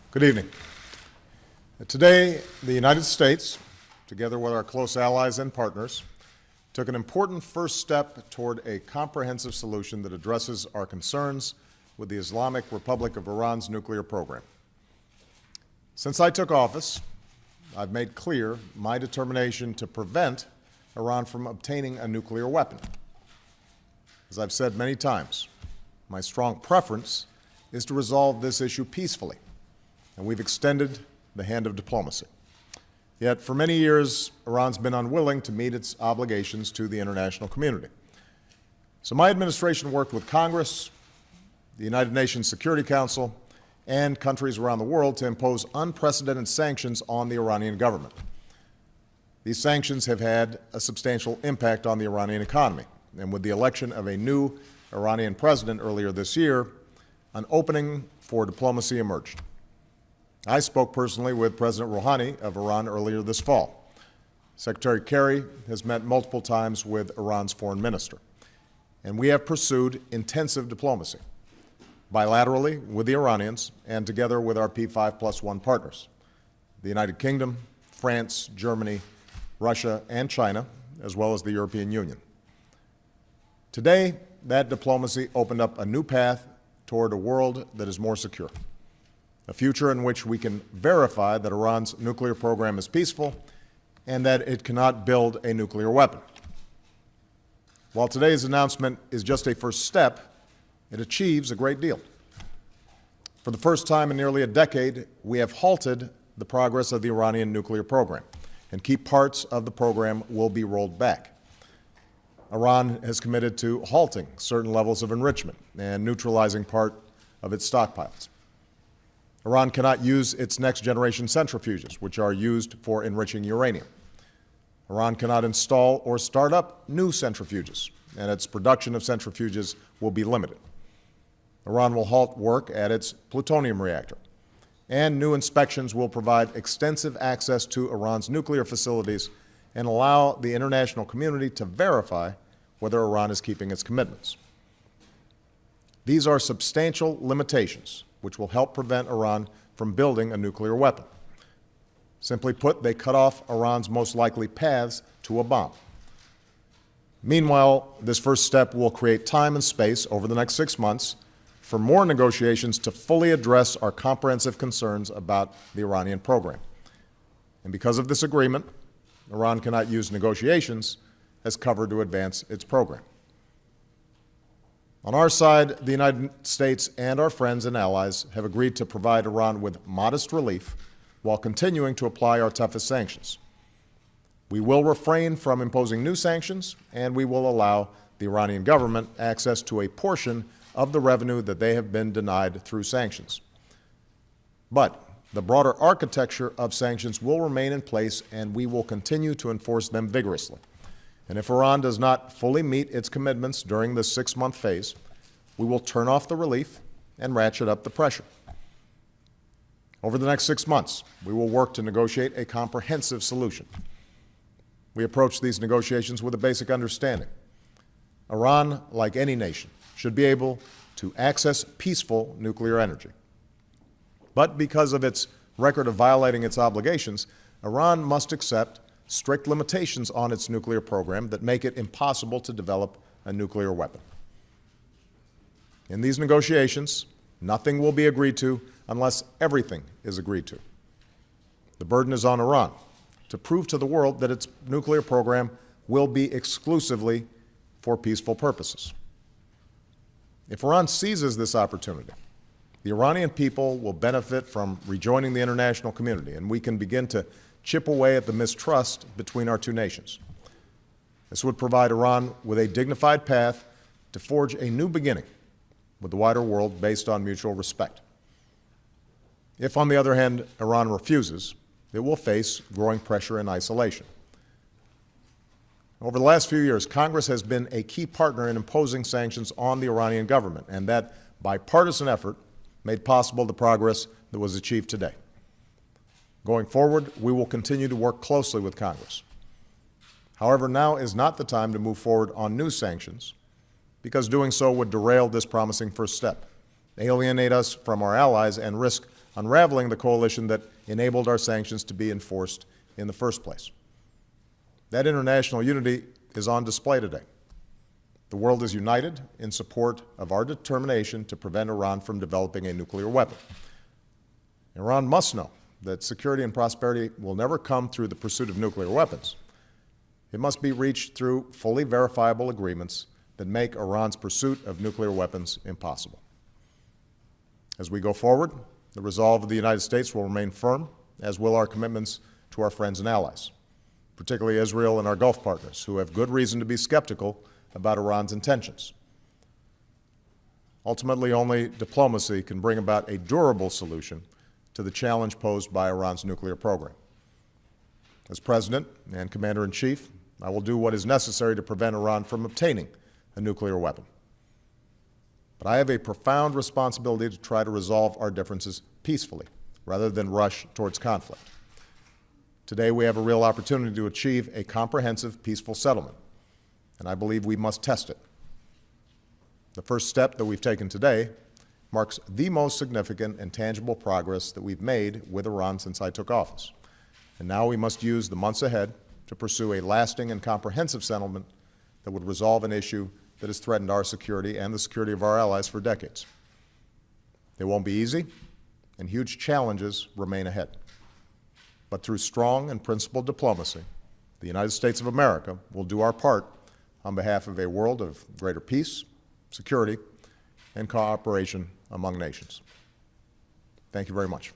Good evening. Today, the United States, together with our close allies and partners, took an important first step toward a comprehensive solution that addresses our concerns with the Islamic Republic of Iran's nuclear program. Since I took office, I've made clear my determination to prevent Iran from obtaining a nuclear weapon. As I've said many times, my strong preference is to resolve this issue peacefully, and we've extended the hand of diplomacy. Yet, for many years, Iran's been unwilling to meet its obligations to the international community. So my administration worked with Congress, the United Nations Security Council, and countries around the world to impose unprecedented sanctions on the Iranian government. These sanctions have had a substantial impact on the Iranian economy, and with the election of a new Iranian president earlier this year, an opening for diplomacy emerged. I spoke personally with President Rouhani of Iran earlier this fall. Secretary Kerry has met multiple times with Iran's foreign minister, and we have pursued intensive diplomacy, bilaterally with the Iranians and together with our P5+1 partners, the United Kingdom, France, Germany, Russia, and China, as well as the European Union. Today, that diplomacy opened up a new path toward a world that is more secure, a future in which we can verify that Iran's nuclear program is peaceful and that it cannot build a nuclear weapon. While today's announcement is just a first step, it achieves a great deal. For the first time in nearly a decade, we have halted the progress of the Iranian nuclear program, and key parts of the program will be rolled back. Iran has committed to halting certain levels of enrichment and neutralizing part of its stockpiles. Iran cannot use its next-generation centrifuges, which are used for enriching uranium. Iran cannot install or start up new centrifuges, and its production of centrifuges will be limited. Iran will halt work at its plutonium reactor, and new inspections will provide extensive access to Iran's nuclear facilities and allow the international community to verify whether Iran is keeping its commitments. These are substantial limitations which will help prevent Iran from building a nuclear weapon. Simply put, they cut off Iran's most likely paths to a bomb. Meanwhile, this first step will create time and space over the next 6 months for more negotiations to fully address our comprehensive concerns about the Iranian program. And because of this agreement, Iran cannot use negotiations as cover to advance its program. On our side, the United States and our friends and allies have agreed to provide Iran with modest relief while continuing to apply our toughest sanctions. We will refrain from imposing new sanctions, and we will allow the Iranian government access to a portion of the revenue that they have been denied through sanctions. But the broader architecture of sanctions will remain in place, and we will continue to enforce them vigorously. And if Iran does not fully meet its commitments during this 6-month phase, we will turn off the relief and ratchet up the pressure. Over the next 6 months, we will work to negotiate a comprehensive solution. We approach these negotiations with a basic understanding. Iran, like any nation, should be able to access peaceful nuclear energy. But because of its record of violating its obligations, Iran must accept strict limitations on its nuclear program that make it impossible to develop a nuclear weapon. In these negotiations, nothing will be agreed to unless everything is agreed to. The burden is on Iran to prove to the world that its nuclear program will be exclusively for peaceful purposes. If Iran seizes this opportunity, the Iranian people will benefit from rejoining the international community, and we can begin to chip away at the mistrust between our two nations. This would provide Iran with a dignified path to forge a new beginning with the wider world based on mutual respect. If, on the other hand, Iran refuses, it will face growing pressure and isolation. Over the last few years, Congress has been a key partner in imposing sanctions on the Iranian government, and that bipartisan effort made possible the progress that was achieved today. Going forward, we will continue to work closely with Congress. However, now is not the time to move forward on new sanctions, because doing so would derail this promising first step, alienate us from our allies, and risk unraveling the coalition that enabled our sanctions to be enforced in the first place. That international unity is on display today. The world is united in support of our determination to prevent Iran from developing a nuclear weapon. Iran must know that security and prosperity will never come through the pursuit of nuclear weapons. It must be reached through fully verifiable agreements that make Iran's pursuit of nuclear weapons impossible. As we go forward, the resolve of the United States will remain firm, as will our commitments to our friends and allies, particularly Israel and our Gulf partners, who have good reason to be skeptical about Iran's intentions. Ultimately, only diplomacy can bring about a durable solution to the challenge posed by Iran's nuclear program. As President and Commander-in-Chief, I will do what is necessary to prevent Iran from obtaining a nuclear weapon. But I have a profound responsibility to try to resolve our differences peacefully, rather than rush towards conflict. Today, we have a real opportunity to achieve a comprehensive, peaceful settlement, and I believe we must test it. The first step that we've taken today marks the most significant and tangible progress that we've made with Iran since I took office. And now we must use the months ahead to pursue a lasting and comprehensive settlement that would resolve an issue that has threatened our security and the security of our allies for decades. It won't be easy, and huge challenges remain ahead. But through strong and principled diplomacy, the United States of America will do our part on behalf of a world of greater peace, security, and cooperation among nations. Thank you very much.